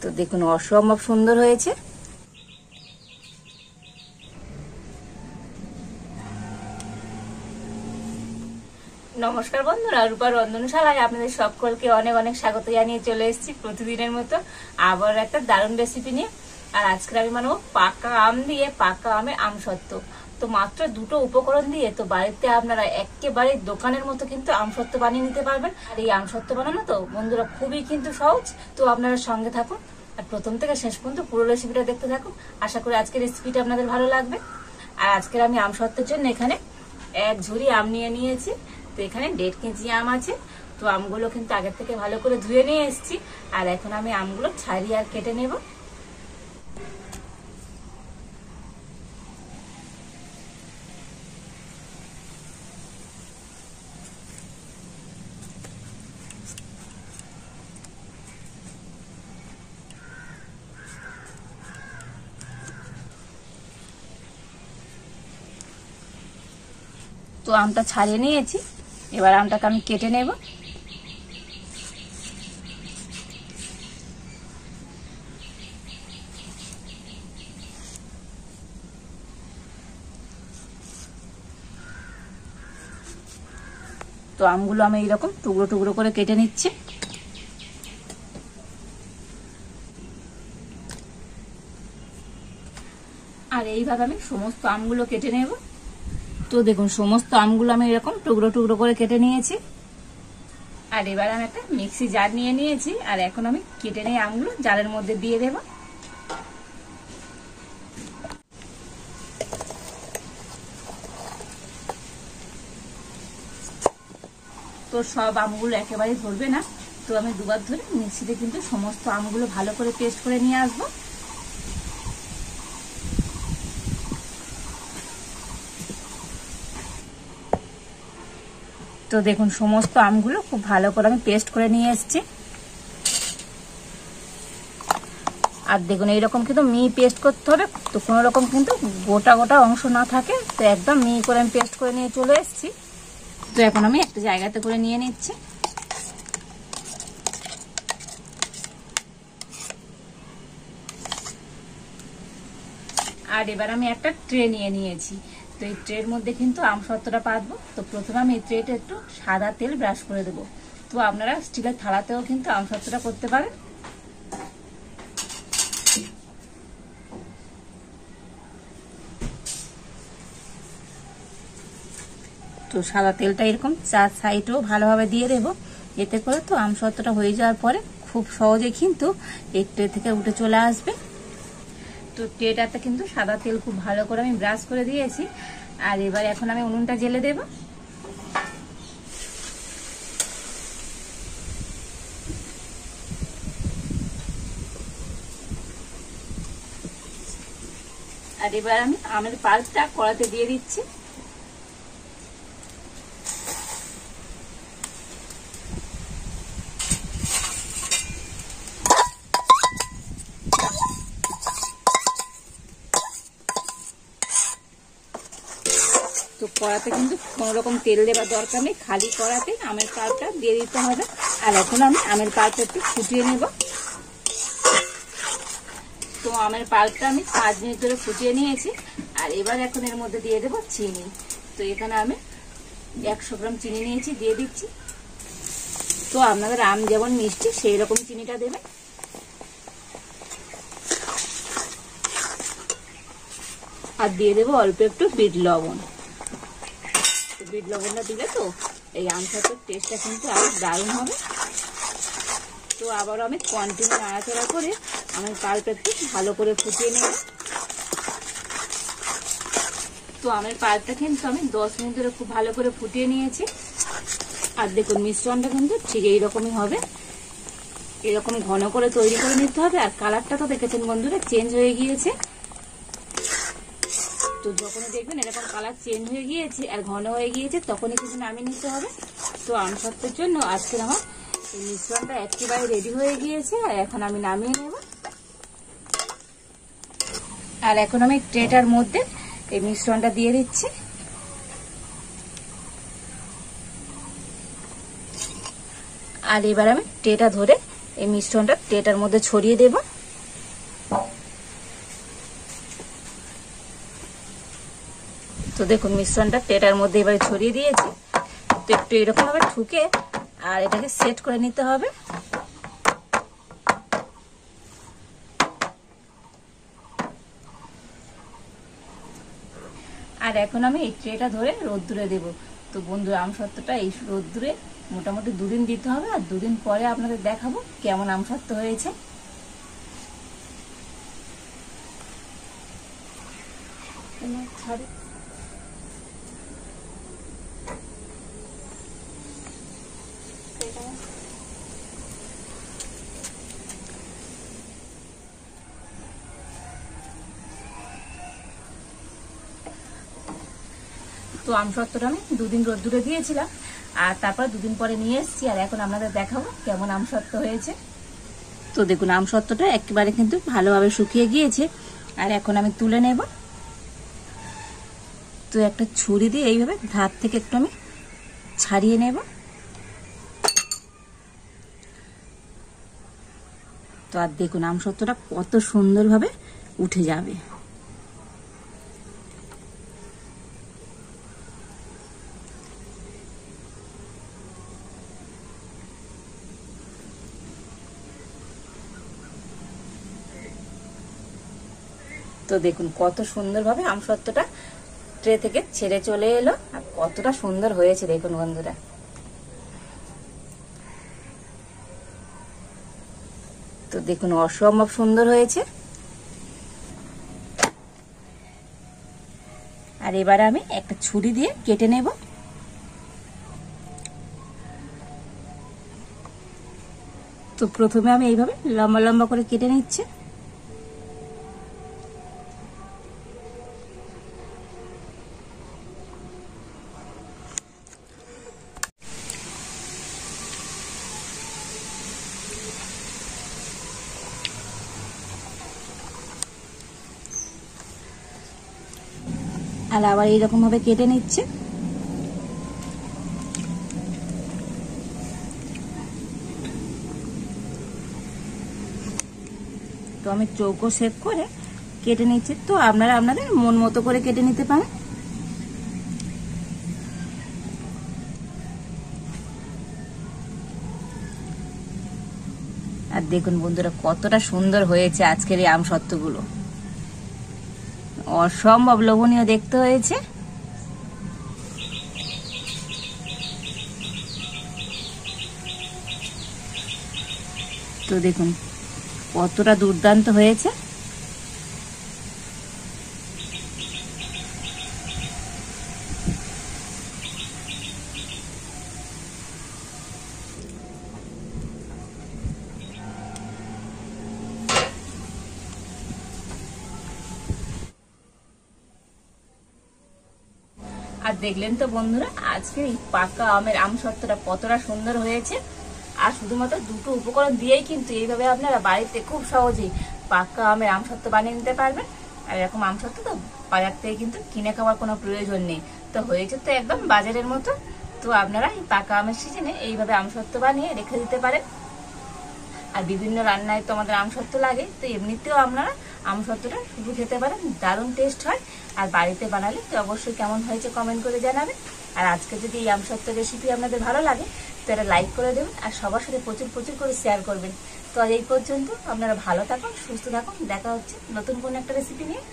তো দেখুন অসম্ভব সুন্দর হয়েছে। নমস্কার বন্ধুরা, রূপা রন্ধনশালায় আপনাদের সকলকে অনেক অনেক স্বাগত জানিয়ে চলে এসেছি প্রতিদিনের মতো আবার একটা দারুণ রেসিপি নিয়ে। আর আজকে আমি বানাবো পাকা আম দিয়ে পাকা আমের আমসত্ত্ব। তো মাত্র দুটো উপকরণ দিয়ে তো বাড়িতে আপনারা একেবারে দোকানের মতো কিন্তু আমসত্ত্ব বানিয়ে নিতে পারবেন। আর এই আমসত্ত্ব বানানো তো বন্ধুরা খুবই কিন্তু সহজ। তো আপনারা সঙ্গে থাকুন আর প্রথম থেকে শেষ পর্যন্ত পুরো রেসিপিটা দেখতে থাকুন। আশা করি আজকের রেসিপিটা আপনাদের ভালো লাগবে। আর আজকের আমি আমসত্ত্বের জন্য এখানে এক ঝুড়ি আম নিয়ে নিয়েছি। তো এখানে 1.5 কেজি আম আছে। তো আমগুলো কিন্তু আগে থেকে ভালো করে ধুয়ে নিয়ে এসেছি। আর এখন আমি আমগুলো ছাড়িয়ে আর কেটে নেব। তো আমটা ছাড়িয়ে নিয়েছি, এবার আমটাকে আমি কেটে নেব। তো আমগুলো আমি এইরকম টুকরো টুকরো করে কেটে নিচ্ছি। আর এইভাবে আমি সমস্ত আমগুলো কেটে নেব। তো দেখুন সমস্ত আমগুলো আমি এরকম টুকরো টুকরো করে কেটে নিয়েছি। আর এবার আমি একটা মিক্সি জার নিয়ে নিয়েছি। আর এখন আমি কেটে নিয়ে আমগুলো জারের মধ্যে দিয়ে দেব। তো সব আমগুলো একেবারে ধরবে না, তো আমি দুবার ধরে মিক্সিতে কিন্তু সমস্ত আমগুলো ভালো করে পেস্ট করে নিয়ে আসবো। তো দেখুন সমস্ত আমগুলো খুব ভালো করে আমি পেস্ট করে নিয়ে এসেছি। আর দেখুন এইরকম কিন্তু মিহি পেস্ট করতে হবে, তো কোনো রকম কিন্তু গোটা গোটা অংশ না থাকে। তো একদম মিহি করে আমি পেস্ট করে নিয়ে চলে এসেছি। তো এখন আমি একটা জায়গাতে করে নিয়ে নিচ্ছি। আর এবার আমি একটা ট্রে নিয়ে নিয়েছি। তো এই ট্রের মধ্যে কিন্তু আমসত্ত্বটা পাতবো। তো প্রথমে আমি এই ট্রেটা একটু সাদা তেল ব্রাশ করে দেবো। তো আপনারা স্টিলের থালাতেও কিন্তু আমসত্ত্বটা করতে পারেন। তো সাদা তেলটা এরকম চার সাইডেও ভালোভাবে দিয়ে দেবো। এতে করে তো আমসত্ত্বটা হয়ে যাওয়ার পরে খুব সহজে কিন্তু এই ট্রে থেকে উঠে চলে আসবে। তো ট্রেটাতে কিন্তু সাদা তেল খুব ভালো করে আমি ব্রাশ করে দিয়েছি। আর এবার এখন আমি উনুনটা জ্বেলে দেব। আর এবার আমি আমের পাল্পটা কড়াতে দিয়ে দিচ্ছি। তো কড়াতে কিন্তু কোনো রকম তেল দেওয়ার দরকার নেই, খালি কড়াতে আমের পাল্পটা দিয়ে দিতে হবে। আর এখন আমি আমের পাল্পটা একটু ফুটিয়ে নেব। তো আমের পাল্পটা আমি 5 মিনিট ধরে ফুটিয়ে নিয়েছি। আর এবার এখন এর মধ্যে দিয়ে দেবো চিনি। তো এখানে আমি 100 গ্রাম চিনি নিয়েছি, দিয়ে দিচ্ছি। তো আপনাদের আম যেমন মিষ্টি সেই রকম চিনিটা দেবেন। আর দিয়ে দেবো অল্প একটু বিট লবণ। বিট লবণটা দিলে তো এই আমসত্ত্বের টেস্টটা কিন্তু আরো দারুণ হবে। তো আবারও আমি কন্টিনিউ নাড়াচাড়া করে আমের পাল্প একটু ভালো করে ফুটিয়ে নেব। তো আমের পাল্পটা কিন্তু আমি 10 মিনিট ধরে খুব ভালো করে ফুটিয়ে নিয়েছি। আর দেখুন মিশ্রণটা কিন্তু ঠিক এইরকমই হবে, এরকম ঘন করে তৈরি করে নিতে হবে। আর কালারটা তো দেখেছেন বন্ধুরা চেঞ্জ হয়ে গিয়েছে। তো যখনই দেখবেন এরকম কালার চেঞ্জ হয়ে গিয়েছে আর ঘন হয়ে গিয়েছে তখনই কিন্তু নামিয়ে নিতে হবে। তো আমসত্ত্বের জন্য আজকে আমার এই মিশ্রণটা একেবারে রেডি হয়ে গিয়েছে। আর এখন আমি নামিয়ে নেব। আর এখন আমি ট্রেটার মধ্যে এই মিশ্রণটা দিয়ে দিচ্ছি। আর এবার আমি ট্রেটা ধরে এই মিশ্রণটা ট্রেটার মধ্যে ছড়িয়ে দেব। দেখুন মিশ্রণটা ট্রেটার মধ্যে এবারে ছড়িয়ে দিয়েছি। তো একটু এরকম ভাবে ঠুকে আর এটাকে সেট করে নিতে হবে। আর এখন আমি এই ট্রেটা ধরে রোদ্দুরে দেব। তো বন্ধুরা আমসত্ত্বটা এই রোদ্দুরে মোটামুটি 2 দিন দিতে হবে, আর 2 দিন পরে আপনাদের দেখাবো কেমন আমসত্ত্ব হয়েছে। তো আমসত্ত্বটা আমি 2 দিন রোদ্দুরে দিয়েছিলাম, আর তারপর 2 দিন পরে নিয়ে এসেছি। আর এখন আপনাদের দেখাবো কেমন আমসত্ত্ব হয়েছে। তো দেখুন আমসত্ত্বটা একেবারে কিন্তু ভালোভাবে শুকিয়ে গিয়েছে। আর এখন আমি তুলে নেব। তো একটা ছুরি দিয়ে এইভাবে ধার থেকে একটু আমি ছাড়িয়ে নেব। তো আর দেখুন আমসত্ত্বটা কত সুন্দরভাবে উঠে যাবে। তো দেখুন কত সুন্দরভাবে আমসত্ত্বটা ট্রে থেকে ছেড়ে চলে এলো, আর কতটা সুন্দর হয়েছে দেখুন বন্ধুরা। তো দেখুন অসম্ভব সুন্দর হয়েছে। আর এবারে আমি একটা ছুরি দিয়ে কেটে নেব। তো প্রথমে আমি এইভাবে লম্বা লম্বা করে কেটে নিচ্ছি। আর আবার এইরকম ভাবে কেটে নিচ্ছে। তো আমি চৌকো শেপ করে কেটে নিচ্ছি। তো আপনারা আপনাদের মন মতো করে কেটে নিতে পারেন। আর দেখুন বন্ধুরা কতটা সুন্দর হয়েছে আজকের এই আমসত্ত্বগুলো, অসম্ভব লোভনীয় দেখতে হয়েছে। তো দেখুন কতটা দুর্দান্ত হয়েছে। আর দেখলেন তো বন্ধুরা আজকে এই পাকা আমের আমসত্ত্বটা কতটা সুন্দর হয়েছে। আর শুধুমাত্র 2টো উপকরণ দিয়েই কিন্তু এইভাবে আপনারা বাড়িতে খুব সহজেই পাকা আমের আমসত্ত্ব বানিয়ে নিতে পারবেন। আর এরকম আমসত্ত্ব তো বাজার থেকে কিন্তু কিনে খাওয়ার কোনো প্রয়োজন নেই। তো হয়েছে তো একদম বাজারের মতো। তো আপনারা এই পাকা আমের সিজনে এইভাবে আমসত্ত্ব বানিয়ে রেখে দিতে পারেন। আর বিভিন্ন রান্নায় তো আমাদের আমসত্ত্ব লাগে, তো এমনিতেও আপনারা আমসত্ত্বটা শুধু খেতে পারেন, দারুণ টেস্ট হয়। আর বাড়িতে বানালে তো অবশ্যই কেমন হয়েছে কমেন্ট করে জানাবেন। আর আজকে যদি এই আমসত্ত্ব রেসিপি আপনাদের ভালো লাগে তো এটা লাইক করে দেবেন, আর সবার সাথে প্রচুর প্রচুর করে শেয়ার করবেন। তো আজ এই পর্যন্ত, আপনারা ভালো থাকুন, সুস্থ থাকুন, দেখা হচ্ছে নতুন কোনো একটা রেসিপি নিয়ে।